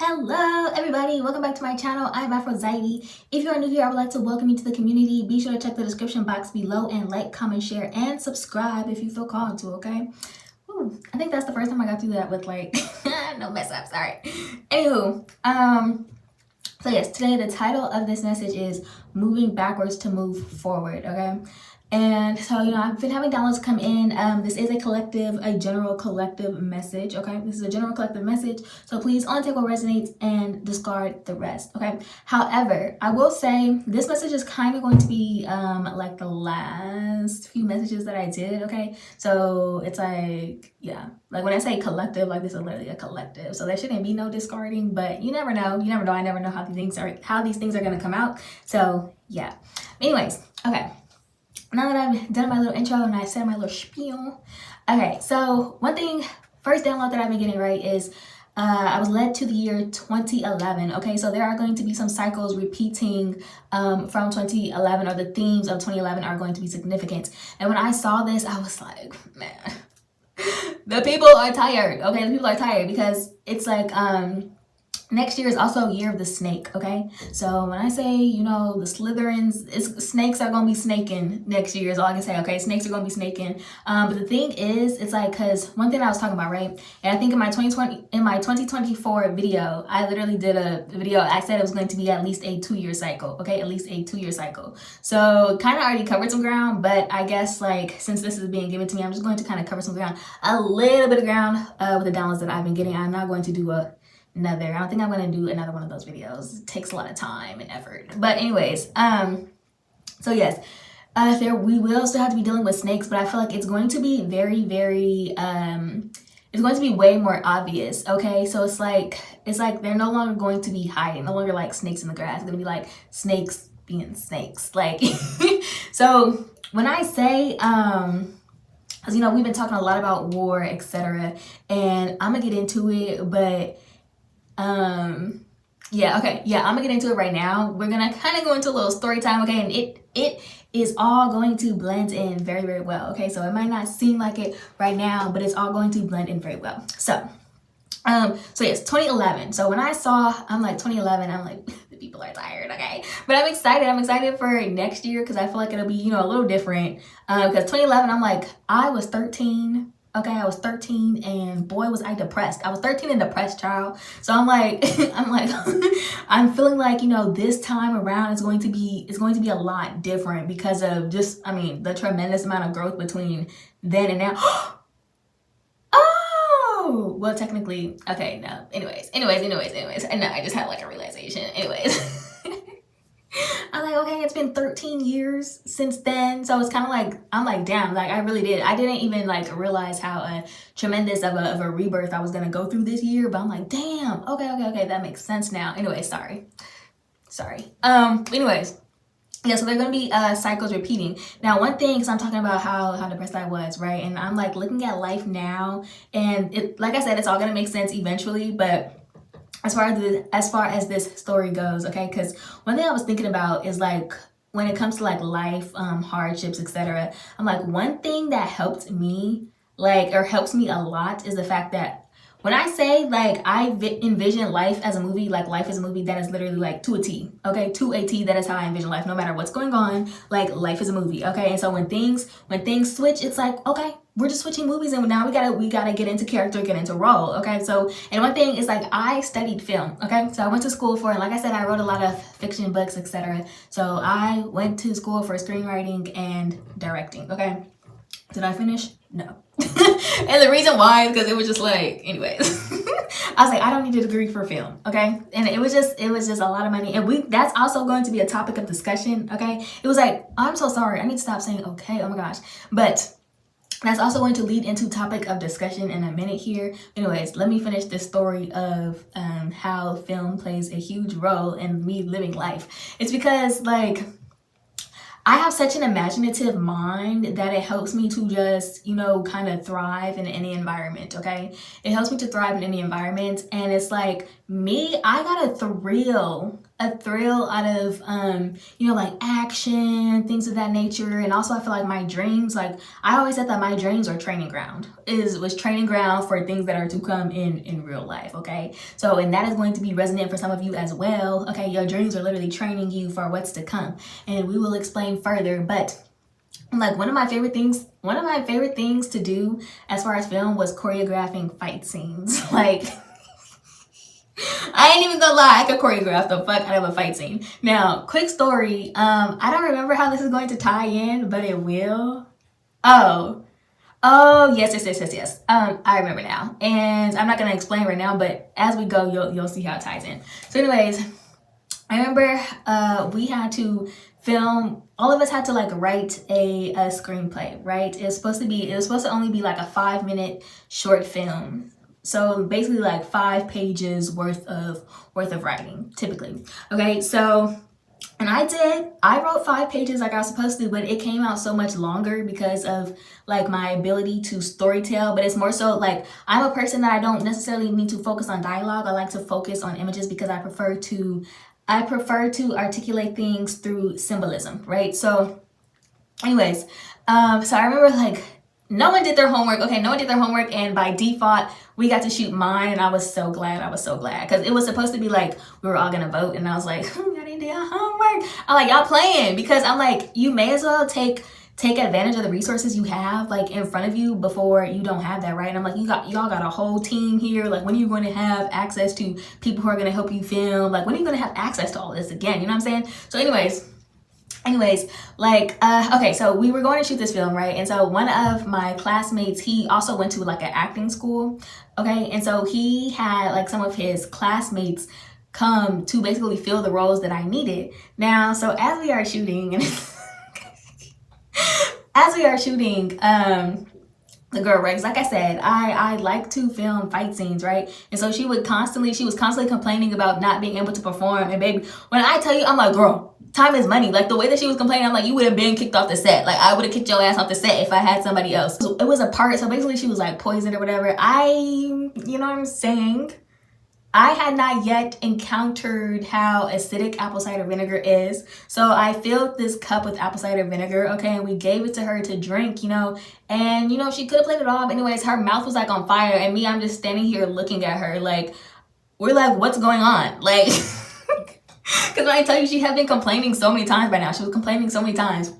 Hello everybody, welcome back to my channel. I'm Aphrodite. If you are new here, I would like to welcome you to the community. Be sure to check the description box below and like, comment, share, and subscribe if you feel called to, okay? Ooh, I think that's the first time I got through that with like no mess ups. Alright. Anywho, so yes, today the title of this message is moving backwards to move forward, okay? And so, I've been having downloads come in. This is a general collective message, okay? This is a general collective message. So please only take what resonates and discard the rest, okay? However, I will say this message is kind of going to be like the last few messages that I did, okay? So it's like, yeah, like when I say collective, like this is literally a collective. So there shouldn't be no discarding, but you never know. You never know. I never know how these things are going to come out. So yeah. Anyways, okay. Now that I've done my little intro and I said my little spiel, okay, so first download that I've been getting right is I was led to the year 2011, okay? So there are going to be some cycles repeating from 2011, or the themes of 2011 are going to be significant. And when I saw this, I was like, man, the people are tired, okay? The people are tired because it's like, next year is also a year of the snake, okay? So when I say, the Slytherins, snakes are going to be snaking next year is all I can say, okay? Snakes are going to be snaking. But the thing is, it's like, because one thing I was talking about, right? And I think in my 2024 video, I literally did a video. I said it was going to be at least a 2-year cycle, okay? At least a 2-year cycle. So kind of already covered some ground, but I guess like, since this is being given to me, I'm just going to kind of cover some ground, a little bit of ground with the downloads that I've been getting. I'm not going to do I don't think I'm going to do another one of those videos. It takes a lot of time and effort. But anyways, so yes, we will still have to be dealing with snakes, but I feel like it's going to be very, very, it's going to be way more obvious, okay? So it's like they're no longer going to be hiding, no longer like snakes in the grass. It's going to be like snakes being snakes. Like, so when I say, because, we've been talking a lot about war, etc. And I'm going to get into it, but I'm gonna get into it right now. We're gonna kind of go into a little story time, okay? And it is all going to blend in very, very well, okay? So it might not seem like it right now, but it's all going to blend in very well. So yes, 2011. So when I'm like 2011, I'm like the people are tired, okay? But I'm excited for next year because I feel like it'll be a little different. Because 2011, I'm like, I was 13. Okay, I was 13 and boy was I depressed. I was 13 and depressed, child. So I'm like, I'm feeling like, this time around it's going to be a lot different because of just, the tremendous amount of growth between then and now. Oh, well, technically, okay, no. Anyways. And no, I just had like a realization. Anyways. I'm like, okay, it's been 13 years since then. So it's kind of like, I'm like, damn, like I really did. I didn't even like realize how tremendous of a rebirth I was going to go through this year. But I'm like, damn, okay, that makes sense now. Anyway, sorry. Anyways, yeah, so they're going to be cycles repeating. Now, one thing, because I'm talking about how depressed I was, right? And I'm like looking at life now. And it, like I said, it's all going to make sense eventually. But as far as this story goes, okay, because one thing I was thinking about is like when it comes to like life, hardships, etc. I'm like, one thing that helped me helps me a lot is the fact that when I say like I envision life as a movie, like life is a movie, that is literally like to a T, okay, to a T. That is how I envision life. No matter what's going on, like life is a movie, okay. And so when things switch, it's like, okay, we're just switching movies, and now we gotta get into character, get into role, okay. So, and one thing is like I studied film, okay. So I went to school for, and like I said, I wrote a lot of fiction books, etc. So I went to school for screenwriting and directing, okay. Did I finish? No. And the reason why is because it was just like, anyways, I was like, I don't need a degree for film, okay? And it was just a lot of money. And that's also going to be a topic of discussion, okay? It was like, I'm so sorry. I need to stop saying okay. Oh my gosh. But that's also going to lead into topic of discussion in a minute here. Anyways, let me finish this story of how film plays a huge role in me living life. It's because like, I have such an imaginative mind that it helps me to just, kind of thrive in any environment, okay? It helps me to thrive in any environment. And it's like me, I got a thrill a thrill out of you know, like action, things of that nature. And also I feel like my dreams, like I always said that my dreams are training ground, was training ground for things that are to come in real life. Okay, so and that is going to be resonant for some of you as well. Okay, your dreams are literally training you for what's to come, and we will explain further. But like one of my favorite things to do as far as film was choreographing fight scenes. Like I ain't even gonna lie, I could choreograph the fuck out of a fight scene. Now, quick story. I don't remember how this is going to tie in, but it will. Oh, yes. I remember now, and I'm not gonna explain right now, but as we go, you'll see how it ties in. So, anyways, I remember we had to film. All of us had to like write a screenplay, right? It was supposed to only be like a 5-minute short film. So basically like 5 pages worth of writing, typically. Okay, so and I wrote 5 pages like I was supposed to, but it came out so much longer because of like my ability to storytell. But it's more so like I'm a person that I don't necessarily need to focus on dialogue. I like to focus on images because I prefer to articulate things through symbolism, right? So anyways, so I remember like no one did their homework. Okay, no one did their homework, and by default, we got to shoot mine, and I was so glad. Because it was supposed to be like we were all gonna vote, and I was like, y'all didn't do your homework. I'm like, y'all playing, because I'm like, you may as well take advantage of the resources you have like in front of you before you don't have that, right? And I'm like, y'all got a whole team here. Like, when are you going to have access to people who are going to help you film? Like, when are you going to have access to all this again? You know what I'm saying? So anyways, like, okay, so we were going to shoot this film, right? And so one of my classmates, he also went to like an acting school, okay? And so he had like some of his classmates come to basically fill the roles that I needed. Now, so as we are shooting, the girl, right? 'Cause like I said, I like to film fight scenes, right? And so she was constantly complaining about not being able to perform. And baby, when I tell you, I'm like, girl, time is money. Like the way that she was complaining, I'm like, you would have been kicked off the set. Like I would have kicked your ass off the set if I had somebody else. So it was a part. So basically she was like poisoned or whatever. You know what I'm saying? I had not yet encountered how acidic apple cider vinegar is. So I filled this cup with apple cider vinegar, okay, and we gave it to her to drink, you know, and, you know, she could have played it off. Anyways, her mouth was like on fire, and me, I'm just standing here looking at her like, we're like, what's going on? Like, because when I tell you, she had been complaining so many times by now. She was complaining so many times.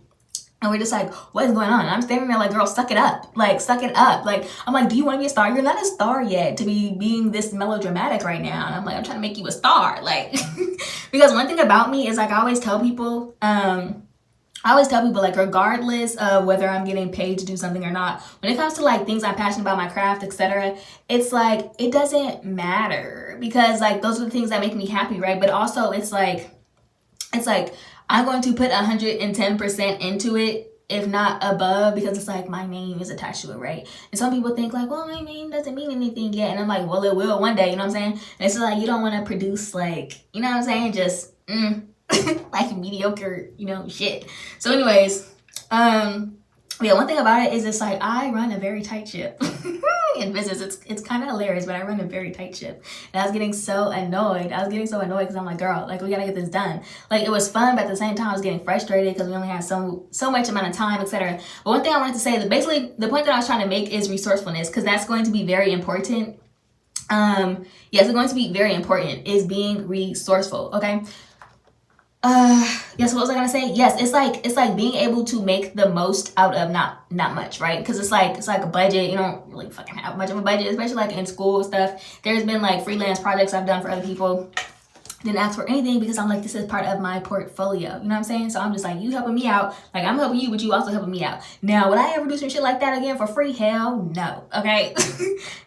And we're just like, what is going on? And I'm standing there like, girl, suck it up. Like, suck it up. Like, I'm like, do you want to be a star? You're not a star yet to be being this melodramatic right now. And I'm like, I'm trying to make you a star. Like, because one thing about me is like, I always tell people, like, regardless of whether I'm getting paid to do something or not, when it comes to like things I'm passionate about, my craft, etc., it's like, it doesn't matter, because like, those are the things that make me happy, right? But also it's like, I'm going to put 110% into it, if not above, because it's like my name is attached to it, right? And some people think like, well, my name doesn't mean anything yet. And I'm like, well, it will one day, you know what I'm saying? And it's like, you don't want to produce like, you know what I'm saying? Just like mediocre, you know, shit. So anyways, yeah, one thing about it is it's like I run a very tight ship in business. It's kind of hilarious, but I run a very tight ship. And I was getting so annoyed. Because I'm like, girl, like we gotta get this done. Like it was fun, but at the same time I was getting frustrated because we only had so much amount of time, etc. But one thing I wanted to say, that basically the point that I was trying to make is resourcefulness, because that's going to be very important. Yes, it's going to be very important, is being resourceful. Okay. Yes, what was I gonna say? Yes, it's like being able to make the most out of not much, right? Because it's like a budget. You don't really fucking have much of a budget, especially like in school and stuff. There's been like freelance projects I've done for other people. Didn't ask for anything because I'm like, this is part of my portfolio. You know what I'm saying? So I'm just like, you helping me out. Like I'm helping you, but you also helping me out. Now, would I ever do some shit like that again for free? Hell no. Okay?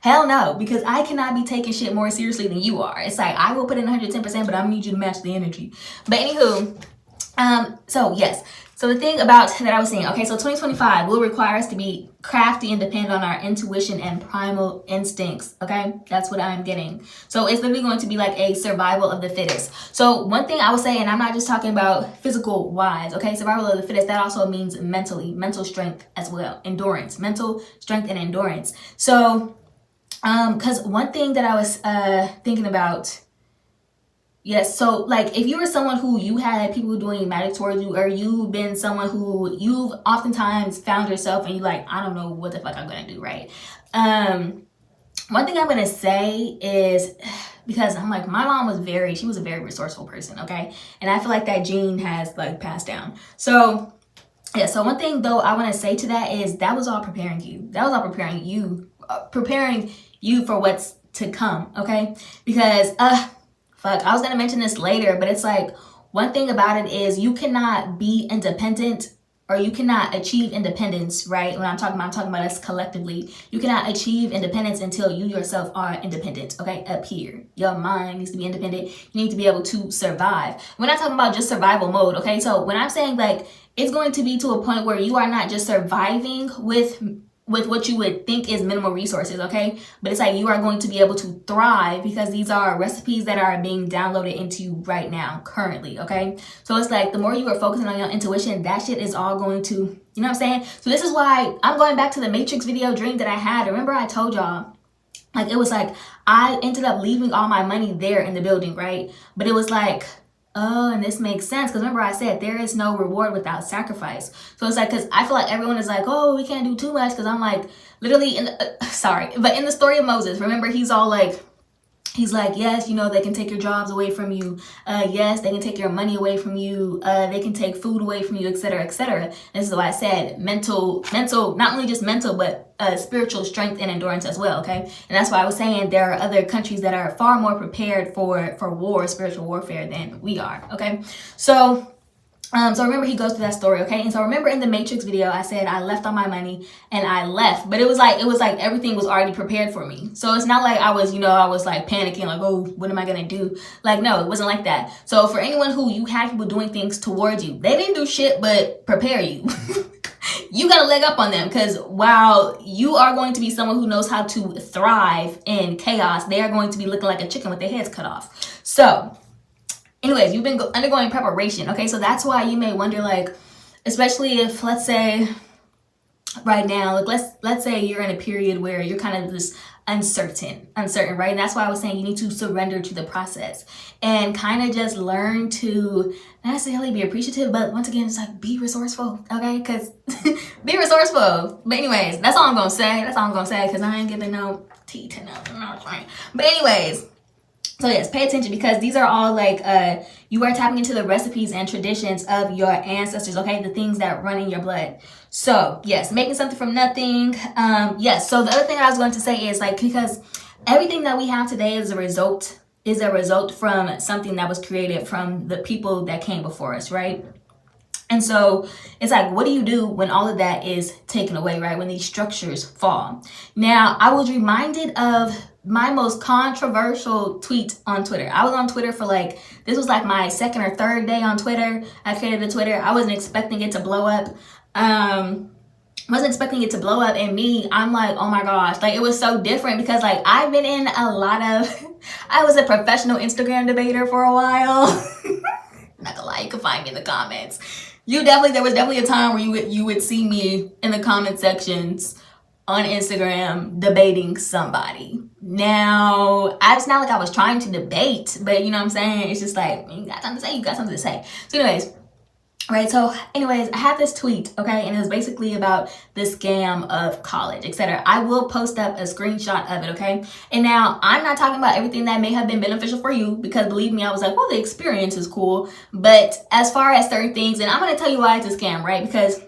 Hell no. Because I cannot be taking shit more seriously than you are. It's like, I will put in 110%, but I'm gonna need you to match the energy. But anywho, so yes. So the thing about that I was saying, okay, so 2025 will require us to be crafty and depend on our intuition and primal instincts, okay? That's what I'm getting. So it's literally going to be like a survival of the fittest. So one thing I would say, and I'm not just talking about physical wise, okay? Survival of the fittest, that also means mental strength as well. Endurance, mental strength and endurance. So, because one thing that I was thinking about, Yes, so like if you were someone who you had people doing magic towards you, or you've been someone who you've oftentimes found yourself and you like, I don't know what the fuck I'm gonna do, right? One thing I'm gonna say is, because I'm like, my mom was she was a very resourceful person, okay? And I feel like that gene has like passed down. So yeah, so one thing though I want to say to that is that was all preparing you. That was all preparing you for what's to come, okay? Because fuck, I was gonna mention this later, but it's like one thing about it is you cannot be independent, or you cannot achieve independence, right? When I'm talking about us collectively. You cannot achieve independence until you yourself are independent, okay? Up here, your mind needs to be independent. You need to be able to survive. We're not talking about just survival mode, okay? So when I'm saying like it's going to be to a point where you are not just surviving with what you would think is minimal resources, okay? But it's like you are going to be able to thrive because these are recipes that are being downloaded into you right now, currently, okay? So it's like the more you are focusing on your intuition, that shit is all going to, you know what I'm saying? So this is why I'm going back to the Matrix video dream that I had. Remember I told y'all, like it was like I ended up leaving all my money there in the building, right? But it was like, oh, and this makes sense because remember I said there is no reward without sacrifice. So it's like, because I feel like everyone is like, oh, we can't do too much, because I'm like literally in the, sorry, but in the story of Moses, remember he's all like, he's like, yes, you know, they can take your jobs away from you. Yes, they can take your money away from you. They can take food away from you, etc., etc. This is why I said mental, not only just mental, but spiritual strength and endurance as well, okay? And that's why I was saying there are other countries that are far more prepared for war, spiritual warfare than we are, okay? So remember he goes through that story, okay? And so remember in the Matrix video, I said I left all my money and I left, but it was like everything was already prepared for me. So it's not like I was like panicking, like, oh, what am I gonna do? Like, no, it wasn't like that. So for anyone who you had people doing things towards you, they didn't do shit but prepare you. You got a leg up on them, because while you are going to be someone who knows how to thrive in chaos, they are going to be looking like a chicken with their heads cut off. So anyways, you've been undergoing preparation, okay? So that's why you may wonder, like, especially if, let's say, right now, like, let's say you're in a period where you're kind of just uncertain, right? And that's why I was saying you need to surrender to the process and kind of just learn to not necessarily be appreciative, but once again, it's like be resourceful, okay? Because be resourceful. But anyways, that's all I'm gonna say. Because I ain't giving no tea to no. But anyways. So yes, pay attention, because these are all like, you are tapping into the recipes and traditions of your ancestors, okay? The things that run in your blood. So yes, making something from nothing. Yes, so the other thing I was going to say is like, because everything that we have today is a result from something that was created from the people that came before us, right? And so it's like, what do you do when all of that is taken away, right? When these structures fall. Now, I was reminded of my most controversial tweet on Twitter. I was on Twitter for like, this was like my second or third day on Twitter. I created a Twitter. I wasn't expecting it to blow up. And me, I'm like, oh my gosh, like it was so different, because like I've been in a lot of, I was a professional Instagram debater for a while. Not gonna lie, you can find me in the comments. There was definitely a time where you would see me in the comment sections on Instagram debating somebody. Now, it's not like I was trying to debate, but you know what I'm saying? It's just like, you got something to say. So anyways, I had this tweet, okay, and it was basically about the scam of college, etc. I will post up a screenshot of it, okay? And now, I'm not talking about everything that may have been beneficial for you, because believe me, I was like, well, the experience is cool. But as far as certain things, and I'm going to tell you why it's a scam, right? Because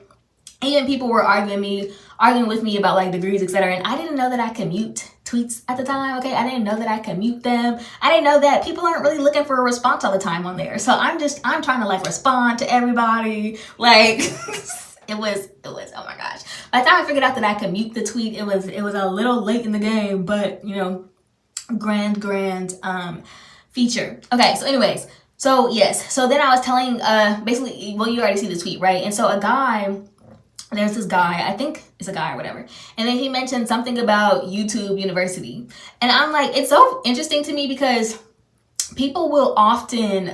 even people were arguing with me about like degrees, etc. And I didn't know that I could mute tweets at the time, okay? I didn't know that I could mute them. I didn't know that people aren't really looking for a response all the time on there. So I'm trying to like respond to everybody. Like it was, oh my gosh. By the time I figured out that I could mute the tweet, it was a little late in the game, but you know, grand feature. Okay, so anyways, so yes. So then I was telling, basically, well, you already see the tweet, right? And so there's this guy, I think it's a guy or whatever, and then he mentioned something about YouTube University. And I'm like, it's so interesting to me, because people will often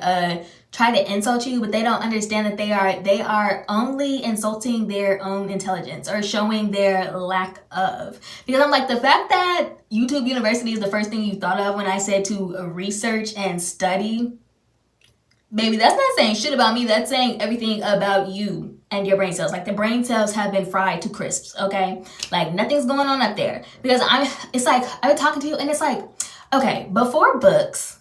try to insult you, but they don't understand that they are only insulting their own intelligence, or showing their lack of. Because I'm like, the fact that YouTube University is the first thing you thought of when I said to research and study baby, that's not saying shit about me. That's saying everything about you and your brain cells. Like, the brain cells have been fried to crisps, okay? Like, nothing's going on up there. Because it's like, I'm talking to you and it's like, okay, before books,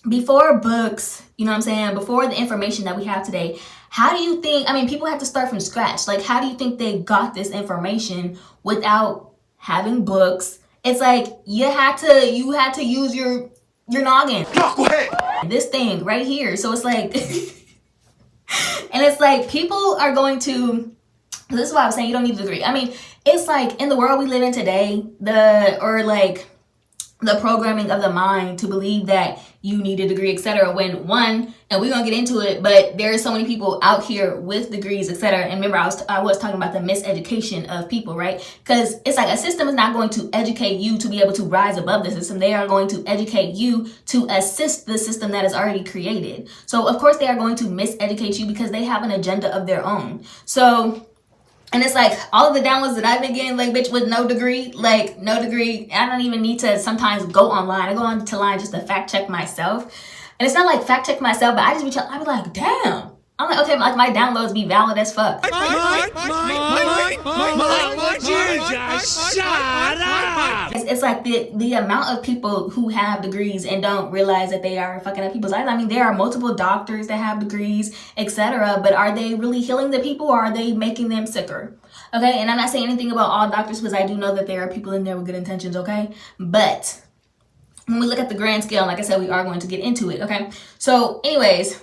you know what I'm saying? Before the information that we have today, how do you think, I mean, people have to start from scratch. Like, how do you think they got this information without having books? It's like, you had to use your noggin. Go ahead. This thing right here. So it's like, and it's like, people are going to, this is why I was saying you don't need a degree. I mean, it's like, in the world we live in today, the programming of the mind to believe that you need a degree, etc. When one, and we're gonna get into it, but there are so many people out here with degrees, etc. And remember, I was talking about the miseducation of people, right? Because it's like, a system is not going to educate you to be able to rise above the system. They are going to educate you to assist the system that is already created. So of course they are going to miseducate you because they have an agenda of their own. So, and it's like, all of the downloads that I've been getting, like, bitch, with no degree, I don't even need to sometimes go online. I go onto line just to fact check myself. And it's not like fact check myself, but I be like, damn. I'm like, okay, like, my downloads be valid as fuck. Shut up! It's like the amount of people who have degrees and don't realize that they are fucking up people's lives. I mean, there are multiple doctors that have degrees, etc. But are they really healing the people, or are they making them sicker? Okay, and I'm not saying anything about all doctors, because I do know that there are people in there with good intentions, okay? But when we look at the grand scale, like I said, we are going to get into it, okay? So anyways,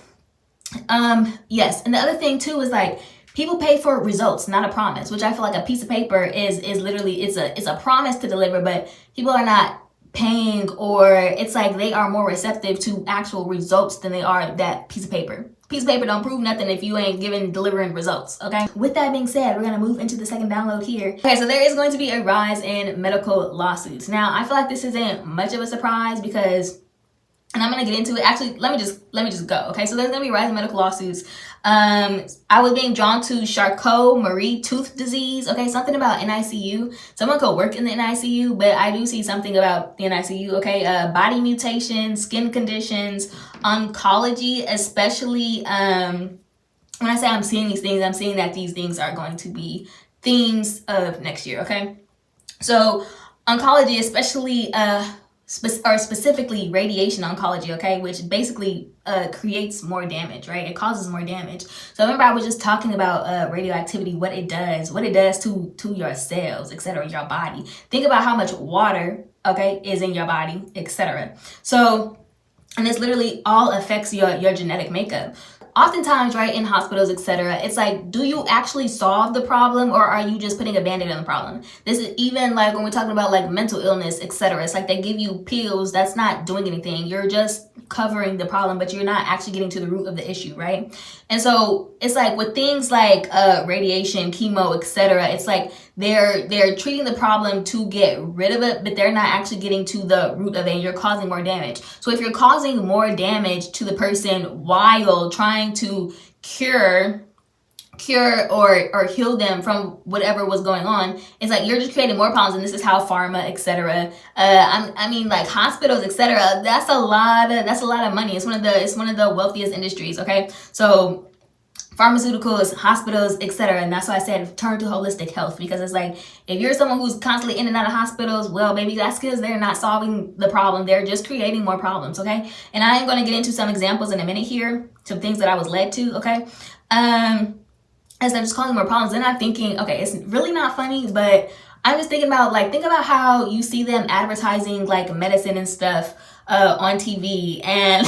yes, and the other thing too is, like, people pay for results, not a promise, which I feel like a piece of paper is literally, it's a promise to deliver, but people are not paying, or it's like they are more receptive to actual results than they are that piece of paper. Piece of paper don't prove nothing if you ain't delivering results, okay? With that being said, we're gonna move into the second download here. Okay, so there is going to be a rise in medical lawsuits. Now, I feel like this isn't much of a surprise because, and I'm gonna get into it. Actually, let me just go. Okay, so there's gonna be a rise in medical lawsuits. I was being drawn to Charcot-Marie tooth disease. Okay, something about NICU. Someone could work in the NICU, but I do see something about the NICU. Okay, body mutations, skin conditions, oncology, especially. When I say I'm seeing these things, I'm seeing that these things are going to be themes of next year. Okay, so oncology, especially specifically radiation oncology, okay, which basically creates more damage, right? It causes more damage. So remember, I was just talking about radioactivity, what it does to your cells, etc., your body. Think about how much water, okay, is in your body, etc. So, and this literally all affects your genetic makeup. Oftentimes, right, in hospitals, etc., it's like, do you actually solve the problem, or are you just putting a band-aid on the problem? This is even like when we're talking about like mental illness, etc. It's like they give you pills that's not doing anything. You're just covering the problem, but you're not actually getting to the root of the issue, right? And so it's like with things like radiation, chemo, etc., it's like they're treating the problem to get rid of it, but they're not actually getting to the root of it, and you're causing more damage. So if you're causing more damage to the person while trying to cure or heal them from whatever was going on, it's like you're just creating more problems. And this is how pharma, etc. I mean, like hospitals, etc. That's a lot of money. It's one of the wealthiest industries. Okay, so pharmaceuticals, hospitals, etc. And that's why I said turn to holistic health, because it's like, if you're someone who's constantly in and out of hospitals, well, baby, that's because they're not solving the problem. They're just creating more problems, okay? And I am going to get into some examples in a minute here, some things that I was led to, okay? As I'm just causing more problems, then I'm thinking, okay, it's really not funny, but I'm just thinking about, like, think about how you see them advertising like medicine and stuff on TV, and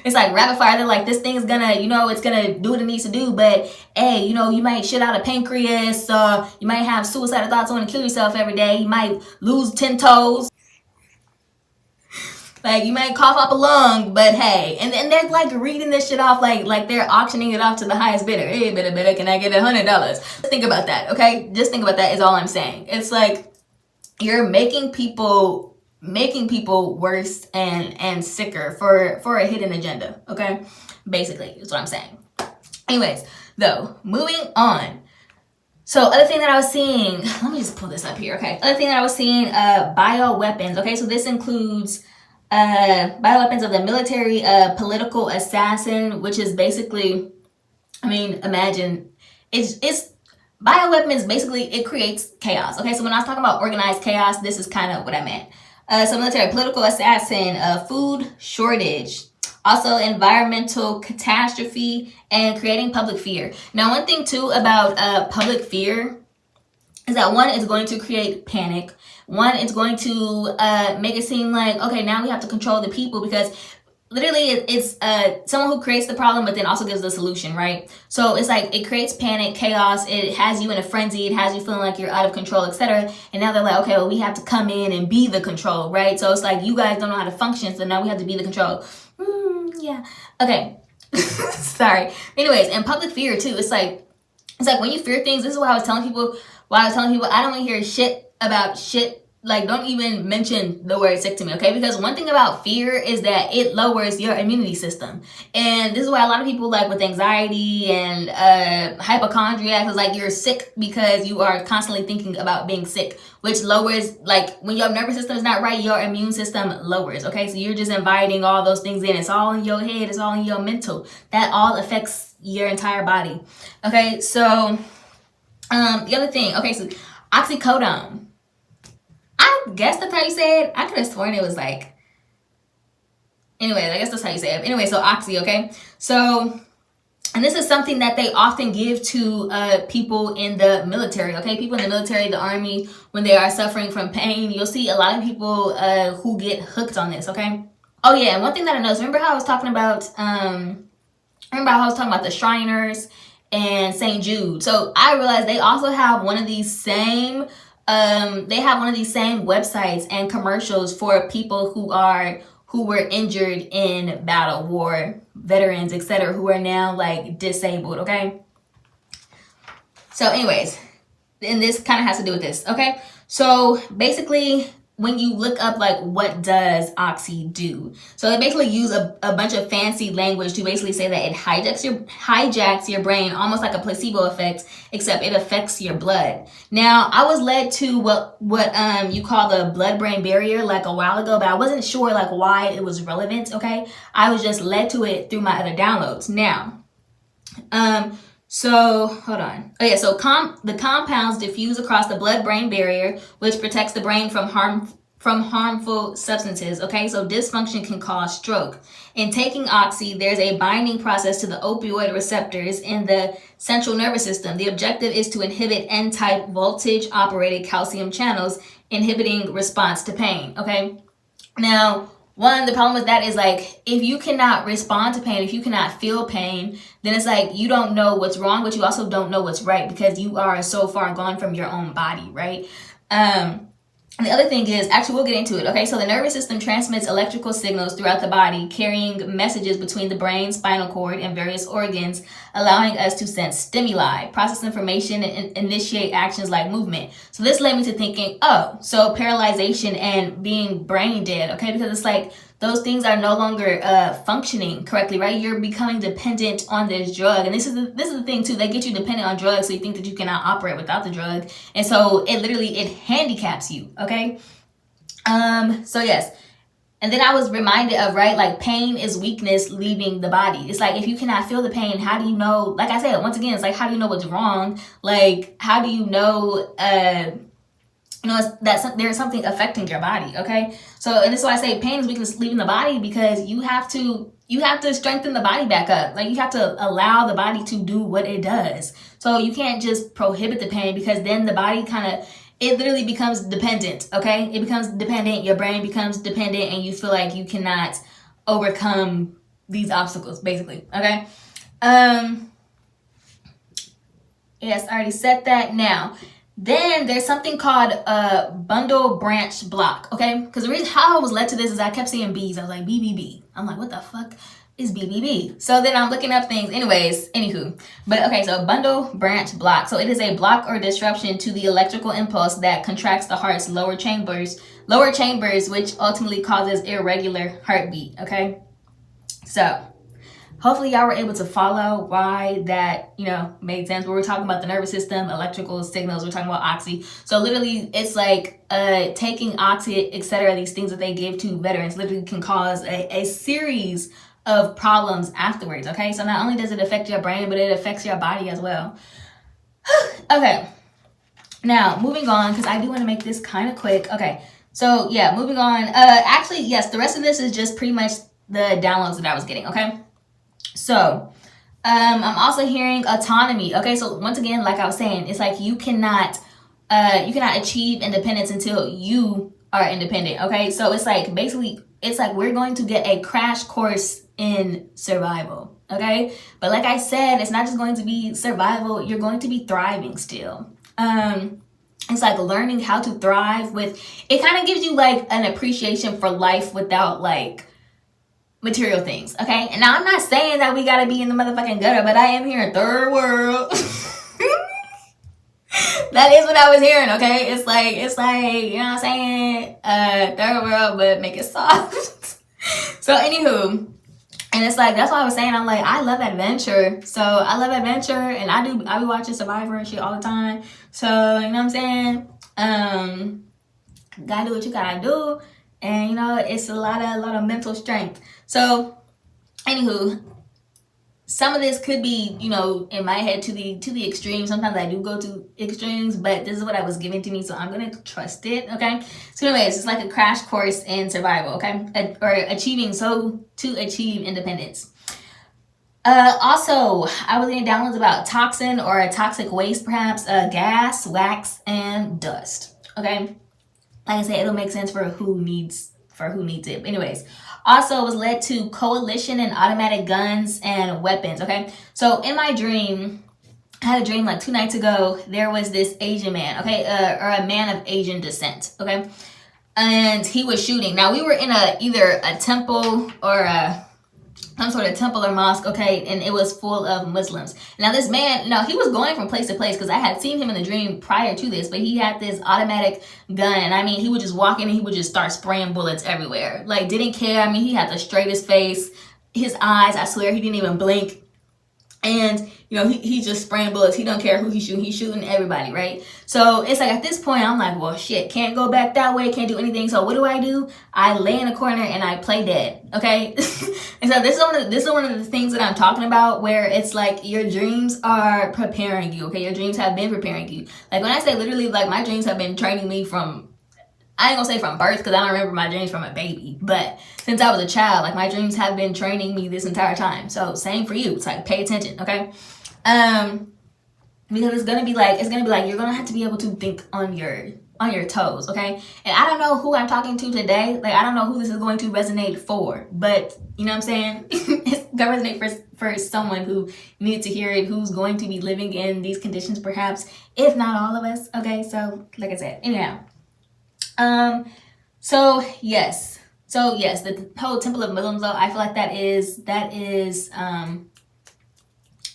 it's like rapid fire. They're like, this thing's gonna, it's gonna do what it needs to do, but hey, you might shit out a pancreas, you might have suicidal thoughts, want to kill yourself every day, you might lose 10 toes, like you might cough up a lung, but hey, and they're like reading this shit off like they're auctioning it off to the highest bidder. Hey, bidder, can I get $100? Think about that, okay? Just think about that is all I'm saying. It's like you're making people worse and sicker for a hidden agenda, okay? Basically, is what I'm saying. Anyways, though, moving on. So other thing that I was seeing, let me just pull this up here, okay? Other thing that I was seeing, bioweapons, okay? So this includes bioweapons of the military, political assassin, which is basically, I mean, imagine it's bioweapons. Basically, it creates chaos. Okay, so when I was talking about organized chaos, this is kind of what I meant. So military, political assassin, food shortage, also environmental catastrophe, and creating public fear. Now, one thing too about public fear is that one, it's going to create panic. One, it's going to make it seem like, okay, now we have to control the people, because literally it's someone who creates the problem but then also gives the solution, right? So it's like it creates panic, chaos, it has you in a frenzy, it has you feeling like you're out of control, etc. And now they're like, okay, well, we have to come in and be the control, right? So it's like, you guys don't know how to function, so now we have to be the control. Yeah, okay. Sorry. Anyways, and public fear too, it's like when you fear things, this is what I was telling people, I don't want to hear shit about shit. Like, don't even mention the word sick to me, okay? Because one thing about fear is that it lowers your immunity system. And this is why a lot of people, like, with anxiety and hypochondriac, is like, you're sick because you are constantly thinking about being sick, which lowers, like, when your nervous system is not right, your immune system lowers, okay? So you're just inviting all those things in. It's all in your head. It's all in your mental. That all affects your entire body, okay? So the other thing, okay, so oxycodone. I guess that's how you say it. I could have sworn it was like, anyways, I guess that's how you say it. Anyway, so oxy, okay? So, and this is something that they often give to people in the military, okay? People in the military, the army, when they are suffering from pain, you'll see a lot of people who get hooked on this, okay? Oh yeah, and one thing that I noticed, remember how I was talking about, the Shriners and St. Jude? So I realized they also have one of these same websites and commercials for people who were injured in battle, war veterans, etc., who are now like disabled, okay? So anyways, and this kind of has to do with this, okay? So basically, when you look up like what does oxy do, so they basically use a bunch of fancy language to basically say that it hijacks your brain, almost like a placebo effect, except it affects your blood. Now, I was led to what you call the blood-brain barrier like a while ago, but I wasn't sure like why it was relevant, okay? I was just led to it through my other downloads. Now, so hold on. Oh yeah, so the compounds diffuse across the blood-brain barrier, which protects the brain from harmful substances, okay? So dysfunction can cause stroke. In taking oxy, there's a binding process to the opioid receptors in the central nervous system. The objective is to inhibit N-type voltage-operated calcium channels, inhibiting response to pain, okay? Now, the problem with that is like, if you cannot respond to pain, if you cannot feel pain, then it's like you don't know what's wrong, but you also don't know what's right because you are so far gone from your own body, right? The other thing is, actually, we'll get into it, okay? So the nervous system transmits electrical signals throughout the body, carrying messages between the brain, spinal cord, and various organs, allowing us to sense stimuli, process information, and initiate actions like movement. So this led me to thinking, oh, so paralyzation and being brain dead, okay? Because it's like those things are no longer functioning correctly, right? You're becoming dependent on this drug. And this is the thing too, they get you dependent on drugs, so you think that you cannot operate without the drug. And so it handicaps you, okay? So yes. And then I was reminded of, right, like pain is weakness leaving the body. It's like, if you cannot feel the pain, how do you know, like I said, once again, it's like, how do you know what's wrong? Like, how do you know, that there's something affecting your body, okay? So, and this is why I say pain is weakness leaving the body, because you have to strengthen the body back up. Like, you have to allow the body to do what it does. So you can't just prohibit the pain, because then the body it literally becomes dependent, okay? It becomes dependent, your brain becomes dependent, and you feel like you cannot overcome these obstacles, basically, okay? Yes, I already said that. Now, then there's something called bundle branch block, okay? Because the reason how I was led to this is I kept seeing B's. I was like, BBB. I'm like, what the fuck is BBB? So then I'm looking up things. Anywho. But okay, so bundle branch block. So it is a block or disruption to the electrical impulse that contracts the heart's lower chambers, which ultimately causes irregular heartbeat, okay? So Hopefully y'all were able to follow why that, you know, made sense. We're talking about the nervous system, electrical signals, we're talking about oxy. So literally it's like taking oxy, etc., these things that they give to veterans literally can cause a series of problems afterwards, okay? So not only does it affect your brain, but it affects your body as well. Okay, now moving on, because I do want to make this kind of quick. Okay, so yeah, moving on. Actually, yes, the rest of this is just pretty much the downloads that I was getting, okay? So, I'm also hearing autonomy. Okay, so once again, like I was saying, it's like you cannot achieve independence until you are independent. Okay, so it's like basically, it's like we're going to get a crash course in survival. Okay, but like I said, it's not just going to be survival. You're going to be thriving still. It's like learning how to thrive with. It kind of gives you like an appreciation for life without like material things, okay? And now I'm not saying that we gotta be in the motherfucking gutter, but I am here in third world. That is what I was hearing, okay? It's like, you know what I'm saying? Third world, but make it soft. So anywho, and it's like, that's why I was saying, I'm like, I love adventure. So I love adventure, and I be watching Survivor and shit all the time. So, you know what I'm saying? Gotta do what you gotta do. And you know, it's a lot of mental strength. So, anywho, some of this could be, you know, in my head to the extreme. Sometimes I do go to extremes, but this is what I was given to me, so I'm gonna trust it. Okay. So, anyways, it's like a crash course in survival. Okay, or to achieve independence. Also, I was getting downloads about toxin or a toxic waste, perhaps gas, wax, and dust. Okay. Like I said, it'll make sense for who needs it. Anyways, also was led to coalition and automatic guns and weapons. Okay, so in my dream, I had a dream like 2 nights ago. There was this Asian man, okay, or a man of Asian descent, okay, and he was shooting. Now we were in either a temple or some sort of temple or mosque, okay, and it was full of Muslims. Now this man, he was going from place to place because I had seen him in the dream prior to this, but he had this automatic gun, and I mean, he would just walk in and he would just start spraying bullets everywhere. Like, didn't care. I mean, he had the straightest face. His eyes, I swear, he didn't even blink. And, he's just spraying bullets. He don't care who he's shooting. He's shooting everybody, right? So it's like at this point, I'm like, well, shit, can't go back that way. Can't do anything. So what do? I lay in a corner and I play dead, okay? And so this is one of the things that I'm talking about, where it's like your dreams are preparing you, okay? Your dreams have been preparing you. Like when I say literally, like my dreams have been training me from, I ain't gonna say from birth because I don't remember my dreams from a baby, but since I was a child, like my dreams have been training me this entire time. So same for you. It's like, pay attention, okay? Because it's gonna be like you're gonna have to be able to think on your toes, okay? And I don't know who I'm talking to today. Like I don't know who this is going to resonate for, but you know what I'm saying? It's gonna resonate for someone who needs to hear it, who's going to be living in these conditions, perhaps, if not all of us. Okay, so like I said, anyhow. So yes, the whole Temple of Muslims, though, I feel like that is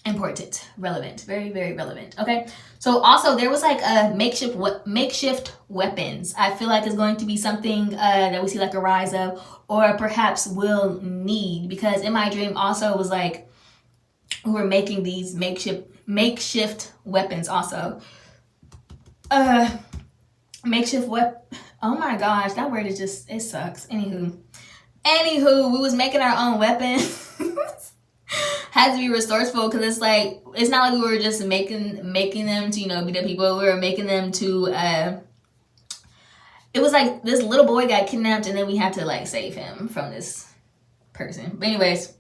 important, relevant, very, very relevant. Okay, so also there was like a makeshift weapons. I feel like is going to be something that we see like a rise of, or perhaps will need, because in my dream also it was like we were making these makeshift weapons also. Makeshift weapon. Oh my gosh, that word is just, it sucks. Anywho, we was making our own weapons. Had to be resourceful, because it's like, it's not like we were just making them to, beat up people. We were making them to, it was like this little boy got kidnapped and then we had to like save him from this person. But anyways,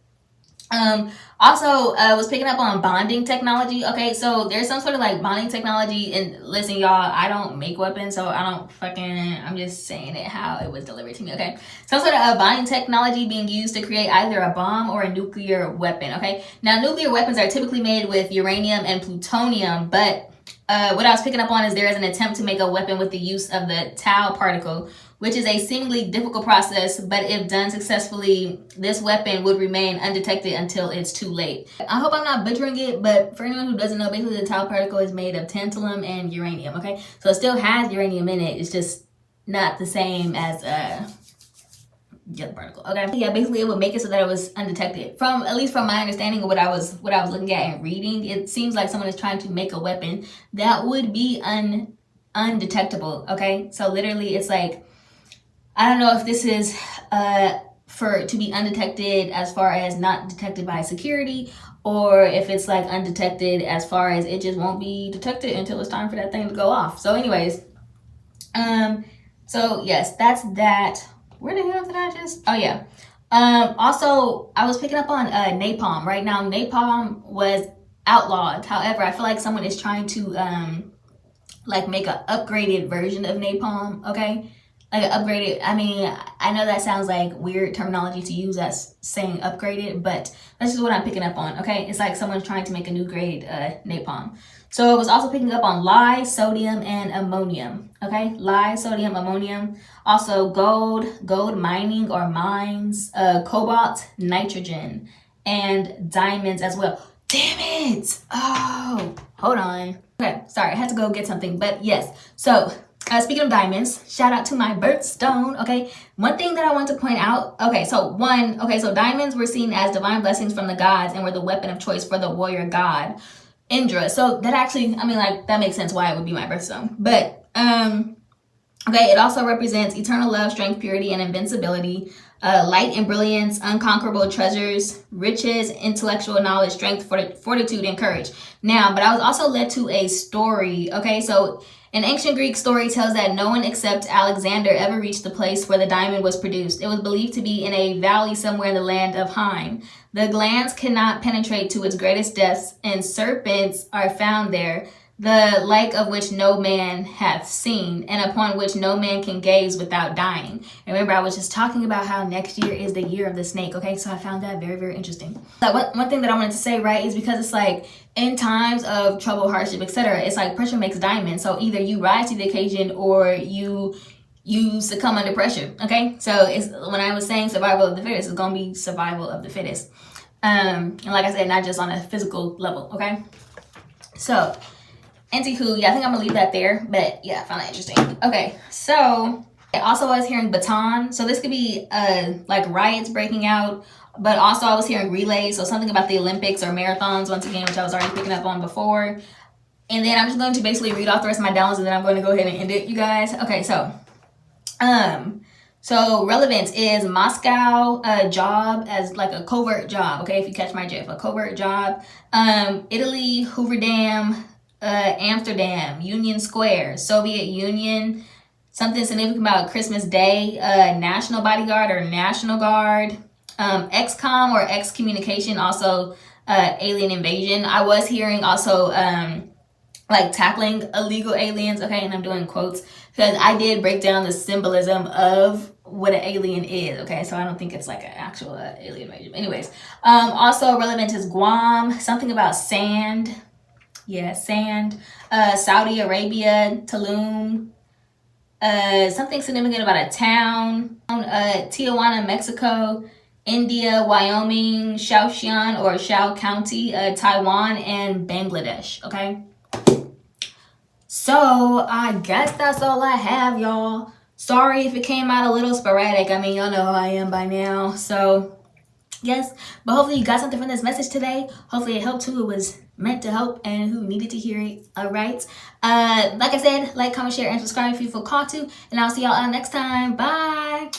also was picking up on bonding technology. Okay, so there's some sort of like bonding technology, and listen, y'all, I don't make weapons, so I'm just saying it how it was delivered to me. Okay, some sort of bonding technology being used to create either a bomb or a nuclear weapon. Okay, now nuclear weapons are typically made with uranium and plutonium, but what I was picking up on is there is an attempt to make a weapon with the use of the tau particle, which is a seemingly difficult process, but if done successfully, this weapon would remain undetected until it's too late. I hope I'm not butchering it, but for anyone who doesn't know, basically the tau particle is made of tantalum and uranium, okay? So it still has uranium in it, it's just not the same as get the particle, okay? Yeah, basically it would make it so that it was undetected. At least from my understanding of what I was looking at and reading, it seems like someone is trying to make a weapon that would be undetectable, okay? So literally it's like, I don't know if this is to be undetected as far as not detected by security, or if it's like undetected as far as it just won't be detected until it's time for that thing to go off. So anyways, so yes, that's that. Where the hell did I just, oh yeah. Also, I was picking up on napalm. Right now, napalm was outlawed. However, I feel like someone is trying to like make an upgraded version of napalm, okay? Like upgraded, I mean, I know that sounds like weird terminology to use as saying upgraded, but that's just what I'm picking up on, okay? It's like someone's trying to make a new grade napalm. So it was also picking up on lye, sodium, and ammonium, okay? Lye, sodium, ammonium. Also gold mining or mines, cobalt, nitrogen, and diamonds as well. Damn it! Oh, hold on. Okay, sorry, I had to go get something, but yes. So speaking of diamonds, shout out to my birthstone, okay? One thing that I want to point out, so diamonds were seen as divine blessings from the gods and were the weapon of choice for the warrior god, Indra. So that actually, I mean, like, that makes sense why it would be my birthstone. But, it also represents eternal love, strength, purity, and invincibility, light and brilliance, unconquerable treasures, riches, intellectual knowledge, strength, fortitude, and courage. Now, but I was also led to a story, okay? So an ancient Greek story tells that no one except Alexander ever reached the place where the diamond was produced. It was believed to be in a valley somewhere in the land of Hime. The glands cannot penetrate to its greatest depths, and serpents are found there, the like of which no man hath seen, and upon which no man can gaze without dying. Remember, I was just talking about how next year is the year of the snake, okay? So I found that very, very interesting. So one thing that I wanted to say, right, is because it's like, in times of trouble, hardship, etc., it's like pressure makes diamonds. So either you rise to the occasion or you succumb under pressure, okay? So it's, when I was saying survival of the fittest, it's gonna be survival of the fittest. And like I said, not just on a physical level, okay? So, anywho, yeah, I think I'm gonna leave that there, but yeah, I found that interesting. Okay, so also I was hearing baton. So this could be like riots breaking out, but also I was hearing relays, so something about the Olympics or marathons once again, which I was already picking up on before. And then I'm just going to basically read off the rest of my downloads, and then I'm going to go ahead and end it, you guys. Okay, so relevance is Moscow job as like a covert job, okay, if you catch my drift, a covert job. Italy, Hoover Dam, Amsterdam, Union Square, Soviet Union, something significant about Christmas Day, National Bodyguard or National Guard, XCOM or excommunication, also alien invasion. I was hearing also like tackling illegal aliens, okay, and I'm doing quotes because I did break down the symbolism of what an alien is, okay, so I don't think it's like an actual alien invasion. Anyways, also relevant is Guam, something about sand. Yeah, sand. Saudi Arabia, Tulum. Something significant about a town. Tijuana, Mexico. India, Wyoming, Shaoxian or Shao County, Taiwan, and Bangladesh, okay? So, I guess that's all I have, y'all. Sorry if it came out a little sporadic. I mean, y'all know how I am by now. So, yes, but hopefully you got something from this message today. Hopefully it helped who it was meant to help and who needed to hear it. All right. Like I said, like, comment, share, and subscribe if you feel called to. And I'll see y'all next time. Bye.